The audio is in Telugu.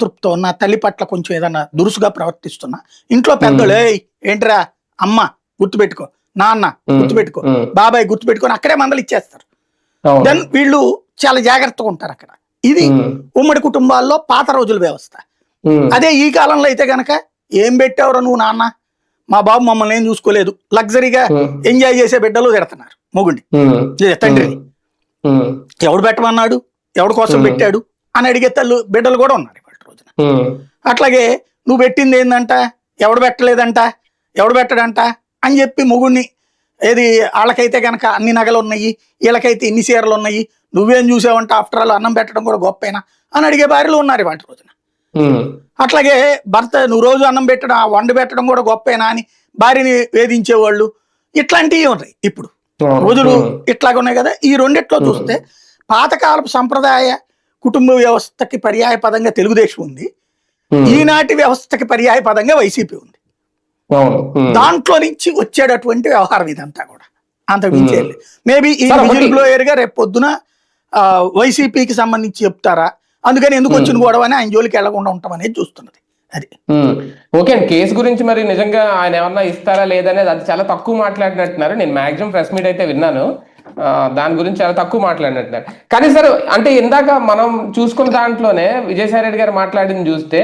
అసంతృప్తి ఉన్నా, తల్లి పట్ల కొంచెం ఏదన్నా దురుసుగా ప్రవర్తిస్తున్నా, ఇంట్లో పెద్దోళ్ళు "ఏయ్ ఏంట్రా అమ్మ గుర్తుపెట్టుకో, నాన్న గుర్తుపెట్టుకో, బాబాయ్ గుర్తుపెట్టుకొని" అక్కడే మందలు ఇచ్చేస్తారు. దెన్ వీళ్ళు చాలా జాగ్రత్తగా ఉంటారు అక్కడ. ఇది ఉమ్మడి కుటుంబాల్లో పాత రోజుల వ్యవస్థ. అదే ఈ కాలంలో అయితే గనక "ఏం పెట్టావురా నువ్వు నాన్న, మా బాబు మమ్మల్ని ఏం చూసుకోలేదు", లగ్జరీగా ఎంజాయ్ చేసే బిడ్డలు తిడుతున్నారు మొగుడిని, తండ్రిని. ఎవడు పెట్టమన్నాడు, ఎవడి కోసం పెట్టాడు అని అడిగే బిడ్డలు కూడా ఉన్నారు ఇవాళ రోజున. అట్లాగే "నువ్వు పెట్టింది ఏందంట, ఎవడు పెట్టలేదంట, ఎవడు పెట్టడంట" అని చెప్పి మొగుడిని, ఏది వాళ్ళకైతే గనక అన్ని నగలు ఉన్నాయి, వీళ్ళకైతే ఇన్ని చీరలు ఉన్నాయి, నువ్వేం చూసావంట, ఆఫ్టర్ ఆల్ అన్నం పెట్టడం కూడా గొప్పేనా అని అడిగే భార్యలు ఉన్నారు ఇవాళ రోజున. అట్లాగే భర్త "నువ్వు రోజు అన్నం పెట్టడం, వండి పెట్టడం కూడా గొప్పేనా" అని భార్యని వేధించేవాళ్ళు, ఇట్లాంటివి ఉన్నాయి. ఇప్పుడు రోజులు ఇట్లాగ ఉన్నాయి కదా. ఈ రెండిట్లో చూస్తే పాతకాలపు సంప్రదాయ కుటుంబ వ్యవస్థకి పర్యాయ పదంగా తెలుగుదేశం ఉంది, ఈనాటి వ్యవస్థకి పర్యాయ పదంగా వైసీపీ ఉంది. దాంట్లో నుంచి వచ్చేటటువంటి వ్యవహారం ఇదంతా కూడా, అంతకు మించి మేబీ ఈ విజిల్ బ్లోయర్ గా రేపు పొద్దున వైసీపీకి సంబంధించి చెప్తారా, అందుకని ఎందుకు వచ్చిన గొడవ అని ఆయన జోలికి వెళ్లకుండా ఉంటాం అనేది చూస్తున్నది. అది ఓకే అండి. కేసు గురించి మరి నిజంగా ఆయన ఏమన్నా ఇస్తారా లేదనేది అది చాలా తక్కువ మాట్లాడినట్టున్నారు. నేను మాక్సిమం ప్రెస్ మీట్ అయితే విన్నాను, దాని గురించి చాలా తక్కువ మాట్లాడినట్టున్నారు. కానీ సార్ అంటే ఇందాక మనం చూసుకున్న దాంట్లోనే విజయసాయి రెడ్డి గారు మాట్లాడింది చూస్తే